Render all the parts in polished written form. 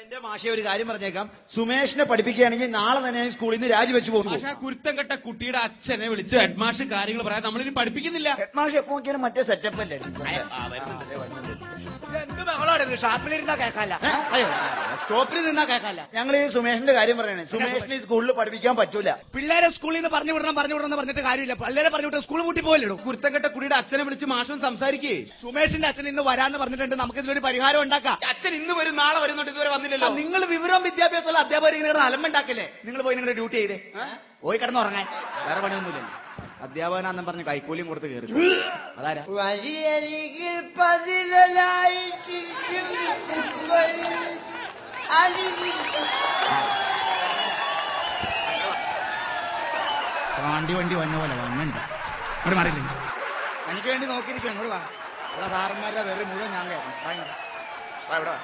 എന്റെ മാഷെ ഒരു കാര്യം പറഞ്ഞേക്കാം, സുമേഷിനെ പഠിപ്പിക്കുകയാണെങ്കിൽ നാളെ തന്നെ സ്കൂളിൽ നിന്ന് രാജിവെച്ച് പോകും. പക്ഷെ ആ കുരുത്തം കെട്ട കുട്ടിയുടെ അച്ഛനെ വിളിച്ച് ഹെഡ്മാഷ് കാര്യങ്ങൾ പറയാൻ നമ്മളിനി പഠിപ്പിക്കുന്നില്ല. ഹെഡ്മാഷ് എപ്പോ നോക്കിയാലും മറ്റേ സെറ്റപ്പ് അല്ലേ? എന്ത് ബഹളാണ്? ഷാപ്പിലിരുന്നാ കേക്കാല്ല, സ്റ്റോപ്പിൽ നിന്നാ കേക്കാല്ല. ഞങ്ങൾ ഈ സുമേഷിന്റെ കാര്യം പറയണേ. സുമേഷിന് ഈ സ്കൂളിൽ പഠിപ്പിക്കാൻ പറ്റൂല. പിള്ളേരെ സ്കൂളിൽ നിന്ന് പറഞ്ഞു വിടണം പറഞ്ഞിട്ട് കാര്യമില്ല. പിള്ളേരെ പറഞ്ഞു വിട്ട് സ്കൂൾ കൂട്ടി പോയല്ലോ. കുരുത്തം കെട്ട കുട്ടിയുടെ അച്ഛനെ വിളിച്ച് മാഷം സംസാരിക്കേ. സുമേഷിന്റെ അച്ഛൻ ഇന്ന് വരാന്ന് പറഞ്ഞിട്ടുണ്ട്. നമുക്ക് ഇതിലൊരു പരിഹാരം ഉണ്ടാക്കാം. അച്ഛൻ ഇന്ന് വരും, നാളെ വരുന്നുണ്ട്, ഇതുവരെ വന്നില്ലല്ലോ. നിങ്ങൾ വിവരവും വിദ്യാഭ്യാസമുള്ള അധ്യാപകർ ഇങ്ങനെ അലമ്പുണ്ടാക്കില്ലേ? നിങ്ങൾ പോയി നിങ്ങളുടെ ഡ്യൂട്ടി ചെയ്തേ, പോയി കിടന്നുറങ്ങാൻ. വേറെ പണിയൊന്നുമില്ലല്ലോ. അധ്യാപകനാന്നും പറഞ്ഞ് കൈക്കൂലിയും കൊടുത്ത് കയറി. അതാരാ? വണ്ടി വന്ന പോലെ വന്നുണ്ട്. ഇവിടെ മാറിയില്ല. എനിക്ക് വേണ്ടി നോക്കിയിരിക്കും. അങ്ങോട്ട് വാ. ഇവിടെ സാറന്മാരുടെ വേറെ മുഴുവൻ ഞാൻ ഇവിടെ.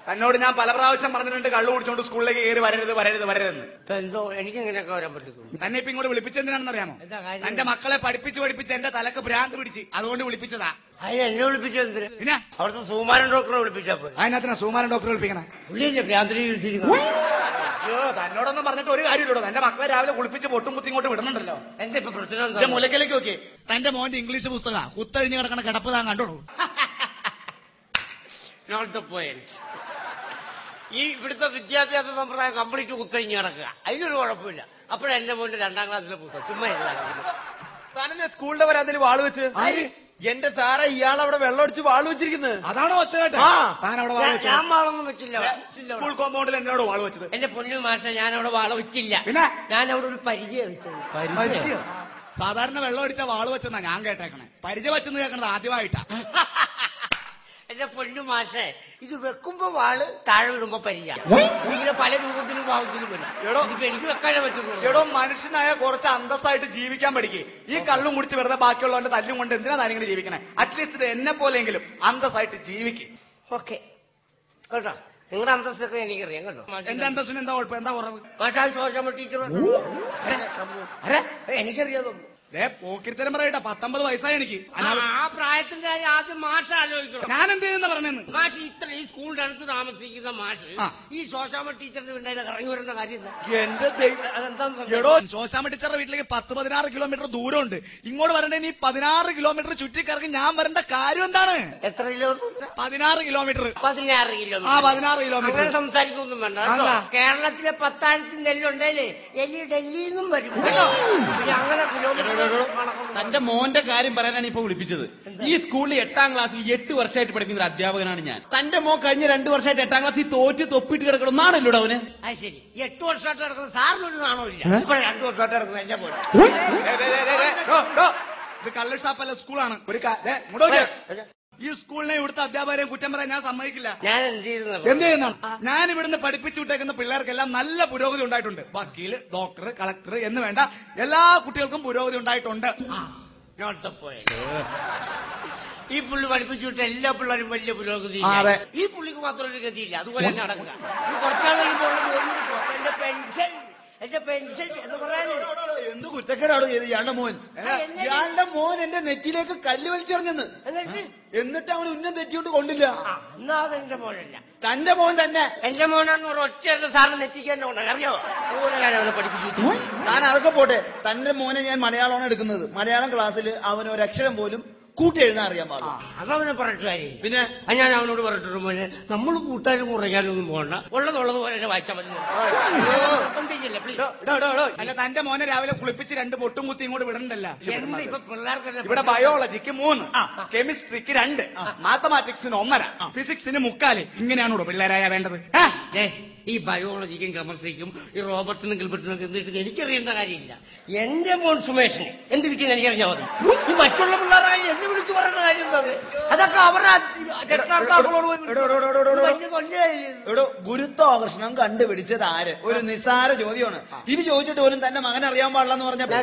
തന്നോട് ഞാൻ പല പ്രാവശ്യം പറഞ്ഞിട്ടുണ്ട് കള്ളു കുടിച്ചോണ്ട് സ്കൂളിലേക്ക് കയറി വരരുതെന്ന്. എന്തോ എനിക്ക് ഇങ്ങനെയൊക്കെ വരാൻ പറ്റും. തന്നെ ഇപ്പൊ ഇങ്ങോട്ട് വിളിപ്പിച്ചെന്തിനാണെന്ന് അറിയാമോ? എന്റെ മക്കളെ പഠിപ്പിച്ച് എന്റെ തലക്ക് ഭ്രാന്ത് പിടിച്ച്, അതുകൊണ്ട് വിളിപ്പിച്ചതാ. അതിന് എന്നെ വിളിപ്പിച്ചെന്തിന്? പിന്നെ അവിടുത്തെ സുകുമാരൻ ഡോക്ടറെ വിളിപ്പിച്ചപ്പോ അതിനകത്തിനാ സുകുമാരൻ ഡോക്ടറെ വിളിപ്പിക്കണേ. പുള്ളിയല്ലേ ഭ്രാന്തിനെ ചികിത്സിക്കുന്നത്? അയ്യോ, തന്നോടൊന്നും പറഞ്ഞിട്ട് ഒരു കാര്യമില്ലല്ലോ. എന്റെ മക്കളെ രാവിലെ കുളിപ്പിച്ച് പൊട്ടും കുത്തി ഇങ്ങോട്ട് വിടുന്നുണ്ടല്ലോ. എന്താ ഇപ്പൊ പ്രശ്നം? എന്റെ മുലക്കലേക്ക് നോക്കി. തന്റെ മോന്റെ ഇംഗ്ലീഷ് പുസ്തകം കുത്തഴിഞ്ഞ് കിടക്കണ കിടപ്പ് താൻ കണ്ടോളൂ. ഈ ഇവിടുത്തെ വിദ്യാഭ്യാസ സമ്പ്രദായം കംപ്ലീറ്റ് കുത്തഴിഞ്ഞ് കിടക്കുക. അതിനൊരു കുഴപ്പമില്ല. അപ്പോഴെന്റെ മോന്റെ 2ാം ക്ലാസ്സിലെ പുസ്തകം ചുമ്മാ താനെന്നെ സ്കൂളിന്റെ വരാതിന് വാള് വെച്ച്. എന്റെ സാറേ, ഇയാളവിടെ വെള്ളം അടിച്ച് വാള് വെച്ചിരിക്കുന്നത്. അതാണോ വെച്ചത്? ഞാൻ വാളൊന്നും വെച്ചില്ല. സ്കൂൾ കോമ്പൗണ്ടിൽ എന്നോട് വാള് വെച്ചത്? എന്റെ പൊന്നു മാഷ, ഞാൻ അവിടെ വാള വെച്ചില്ല. പിന്നെ ഞാൻ അവിടെ ഒരു പരിചയം വെച്ചത്. സാധാരണ വെള്ളം അടിച്ച വാള് വെച്ചെന്നാ ഞാൻ കേട്ടേക്കണേ. പരിചയം വെച്ചെന്ന് കേൾക്കണത് ആദ്യമായിട്ടാ. എന്റെ പൊന്നു മാഷേ, ഇത് വെക്കുമ്പോ വാള്, താഴെ വിടുമ്പോ പരിചയം. ഇങ്ങനെ പല രൂപത്തിലും ഭാവത്തിലും വരും. ഇതിപ്പോ എനിക്ക് വെക്കാനേ പറ്റുള്ളൂ. എടോ, മനുഷ്യനായ കുറച്ച് അന്തസ്സായിട്ട് ജീവിക്കാൻ പഠിക്കേ. ഈ കള്ളും കുടിച്ച് വെറുതെ ബാക്കിയുള്ളവന്റെ തല്ലും കൊണ്ട് എന്തിനാ താനിങ്ങനെ ജീവിക്കണേ? അറ്റ്ലീസ്റ്റ് ഇത് എന്നെ പോലെയെങ്കിലും അന്തസ്സായിട്ട് ജീവിക്കും. ഓക്കെ കേട്ടോ, നിങ്ങളുടെ അന്തസ്സൊക്കെ എനിക്കറിയാം കേട്ടോ. എന്റെ അന്തസ്സിന് എന്താ കുഴപ്പം? എന്താ കുറവ്? മാഷാ ശോശമ്മ ടീച്ചർ എനിക്കറിയാമോ? പോക്കിരിത്തരം പറയട്ടെ, 19 വയസ്സായി എനിക്ക്. ആ പ്രായത്തിന്റെ കാര്യം ആദ്യം മാഷ് ആലോചിക്കണം. ഞാൻ എന്ത് ചെയ്യുന്ന പറഞ്ഞെന്ന്? മാഷ് ഈ സ്കൂളിന്റെ അടുത്ത് താമസിക്കുന്ന മാഷ് ഈ ശോശാമ ടീച്ചറിന്റെ വീട്ടിൽ ഇറങ്ങി വരേണ്ട കാര്യം എന്റെ എടോ, ശോശാമ ടീച്ചറുടെ വീട്ടിലേക്ക് 10-16 കിലോമീറ്റർ ദൂരമുണ്ട്. ഇങ്ങോട്ട് വരണ്ടേ നീ 16 കിലോമീറ്റർ ചുറ്റിക്കറങ്ങി ഞാൻ വരേണ്ട കാര്യം എന്താണ്? എത്ര കിലോമീറ്റർ? 16 കിലോമീറ്റർ. 16 കിലോമീറ്റർ. ആ, 16 കിലോമീറ്റർ. അങ്ങനെ സംസാരിക്കൊന്നും വേണ്ട. കേരളത്തിലെ 10,000 നെല്ലുണ്ടല്ലേ, എല്ലി ഡൽഹിയിൽ നിന്നും വരും കേട്ടോ. അങ്ങനെ കിലോമീറ്റർ. തന്റെ മോന്റെ കാര്യം പറയാനാണ് ഇപ്പൊ വിളിപ്പിച്ചത്. ഈ സ്കൂളിൽ 8ാം ക്ലാസ്സിൽ 8 വർഷമായിട്ട് പഠിക്കുന്ന ഒരു അധ്യാപകനാണ് ഞാൻ. തന്റെ മോൻ കഴിഞ്ഞ 2 വർഷമായിട്ട് 8ാം ക്ലാസ്സിൽ തോറ്റ് തൊപ്പിട്ട് കിടക്കണം. നാണല്ലോ അവന്. അത് ശരി, 8 വർഷമായിട്ട് കിടക്കുന്ന സാറിനൊരു നാണോ ഇല്ല? ഇപ്പൊ 2 വർഷമായിട്ട് കിടക്കുന്ന എന്റെ പോലെ. ഇത് കള്ള് ഷാപ്പല്ല, സ്കൂളാണ്. ഒരു ഈ സ്കൂളിനെ ഇവിടുത്തെ അധ്യാപകരെയും കുറ്റം പറയാൻ ഞാൻ സമ്മതിക്കില്ല. ഞാൻ എന്ത് ചെയ്യുന്നതാണ്? ഞാൻ ഇവിടുന്ന് പഠിപ്പിച്ചു വിട്ടേക്കുന്ന പിള്ളേർക്കെല്ലാം നല്ല പുരോഗതി ഉണ്ടായിട്ടുണ്ട്. വക്കീല്, ഡോക്ടർ, കളക്ടർ എന്ന് വേണ്ട എല്ലാ കുട്ടികൾക്കും പുരോഗതി ഉണ്ടായിട്ടുണ്ട്. ഈ പുള്ളി പഠിപ്പിച്ചു വിട്ട എല്ലാ പിള്ളേരും വലിയ പുരോഗതി. ഈ പുള്ളിക്ക് മാത്രം ഒരു ഗതിയില്ല. അതുപോലെ തന്നെ നടക്കുക. കുറച്ചാൾ എന്റെ പെൻഷൻ എന്ന് പറയാനേ എന്ത് കുറ്റക്കേടാണോ ചെയ്ത് ഇയാളുടെ മോൻ? ഇയാളുടെ മോൻ എന്റെ നെറ്റിയിലേക്ക് കല്ല് വലിച്ചെറിഞ്ഞെന്ന്. എന്നിട്ട് അവൻ ഉന്നം തെറ്റിയോട്ട് കൊണ്ടില്ല. എന്നാ അതെന്റെ മോനല്ല, തന്റെ മോൻ തന്നെ. എന്റെ മോനാന്ന് ഒറ്റ സാറിന് നെറ്റിക്കാൻ അറിയാമോ? അതുപോലെ ഞാൻ അവനെ പഠിപ്പിച്ചു. താൻ അതൊക്കെ പോട്ടെ, തന്റെ മോനെ ഞാൻ മലയാളമാണ് എടുക്കുന്നത്. മലയാളം ക്ലാസ്സിൽ അവന് ഒരക്ഷരം പോലും കൂട്ടി എഴുതാൻ അറിയാൻ പാടില്ല. അതവനെ പറഞ്ഞിട്ട് കാര്യം. പിന്നെ ഞാൻ അവനോട് പറഞ്ഞിട്ട് മോനെ, നമ്മൾ കൂട്ടാനും കുറയ്ക്കാനൊന്നും പോകണ്ട, ഉള്ളത് പോലെ വായിച്ചാൽ മതി. അല്ല, തന്റെ മോനെ രാവിലെ കുളിപ്പിച്ച് 2 പൊട്ടും കുത്തി ഇങ്ങോട്ട് വിടണ്ടല്ല. ഇപ്പൊ പിള്ളേർക്ക് ഇവിടെ ബയോളജിക്ക് 3, കെമിസ്ട്രിക്ക് 2, മാത്തമാറ്റിക്സിന് 1.5, ഫിസിക്സിന് 3. ഇങ്ങനെയാണോ പിള്ളേരായ വേണ്ടത്? ഈ ബയോളജിക്കും കെമിസ്ട്രിക്കും ഈ റോബർട്ടിനും ഗിൽബർട്ടിനും എന്തിട്ട് എനിക്കറിയേണ്ട കാര്യമില്ല. എന്റെ മോൻ സുമേഷിന് എന്ത് കിട്ടിയെന്ന് എനിക്കറിഞ്ഞാൽ മതി. ഈ മറ്റുള്ള പിള്ളേരായി എന്നെ വിളിച്ചു പറയേണ്ട കാര്യം എന്താണ്? അതൊക്കെ അവരുടെ ഗുരുത്വാകർഷണം കണ്ടുപിടിച്ചത് ആര്? ഒരു നിസ്സാര ചോദ്യമാണ്. ഇത് ചോദിച്ചിട്ട് പോലും തന്റെ മകൻ അറിയാൻ പാടില്ലെന്ന് പറഞ്ഞപ്പോ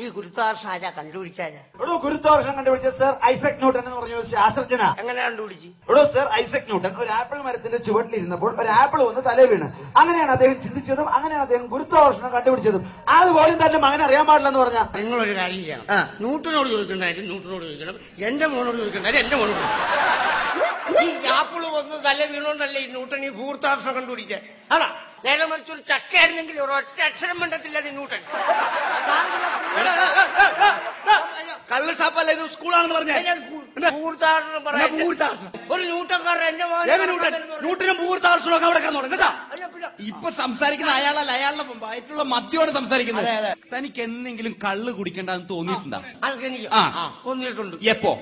ഈ ഗുരുത്വാകർഷണം ആരാ കണ്ടുപിടിച്ചാല്? ഗുരുത്വാകർഷണം കണ്ടുപിടിച്ച സർ ഐസക് ന്യൂട്ടൻ എന്ന് പറഞ്ഞ ശാസ്ത്രജ്ഞനാ. എങ്ങനെ കണ്ടുപിടിച്ചു? സർ ഐസക് ന്യൂട്ടൻ ഒരു ആപ്പിൾ മരത്തിന്റെ ചുവട്ടിലിരുന്നപ്പോൾ ഒരു ആപ്പിൾ വന്ന് തലേ വീണ്. അങ്ങനെയാണ് അദ്ദേഹം ചിന്തിച്ചതും അങ്ങനെയാണ് അദ്ദേഹം ഗുരുത്വാകർഷണം കണ്ടുപിടിച്ചതും. അതുപോലും തന്റെ മകൻ അറിയാൻ പാടില്ലെന്ന് പറഞ്ഞാൽ നിങ്ങളൊരു കാര്യം ചെയ്യണം. ന്യൂട്ടനോട് ചോദിക്കേണ്ട കാര്യം ന്യൂട്ടനോട് ചോദിക്കണം, എന്റെ മോനോട് ചോദിക്കേണ്ട കാര്യം എന്റെ മോനോട് ചോദിക്കണം. ഈ ആപ്പിള് വന്ന് തല വീണോണ്ടല്ലേ ഈ ന്യൂട്ടൺ ഈ ഭൂർത്താംശം കണ്ടുപിടിച്ചേ ആണോ? നേരെ മറിച്ച് ഒരു ചക്കയായിരുന്നെങ്കിൽ ഒരൊറ്റ അക്ഷരം മിണ്ടത്തില്ല ന്യൂട്ടൺ. കള്ള് ഷാപ്പല്ല, ഇത് സ്കൂളാണെന്ന് പറഞ്ഞേ. ഒരു ന്യൂട്ടൺകാരൻ എന്റെ ന്യൂട്ടനും ഭൂർത്താർഷണമൊക്കെ അവിടെ കിടന്നോളും കേട്ടോ. ഇപ്പൊ സംസാരിക്കുന്ന അയാളല്ല, അയാളുടെ വയറ്റുള്ള മദ്യമാണ് സംസാരിക്കുന്നത്. തനിക്ക് എന്തെങ്കിലും കള്ള് കുടിക്കണ്ടെന്ന് തോന്നിയിട്ടുണ്ടോ? അതെനിക്ക് തോന്നിയിട്ടുണ്ട്. എപ്പോ?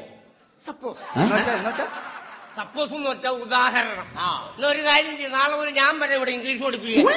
സപ്പോസ് എന്നുവെച്ചാ സപ്പോസ് എന്ന് വെച്ചാൽ ഉദാഹരണം. ഒരു കാര്യം ചെയ്യും, നാളെ ഒരു ഞാൻ വരെ ഇവിടെ ഇംഗ്ലീഷ് പഠിപ്പിക്കുക.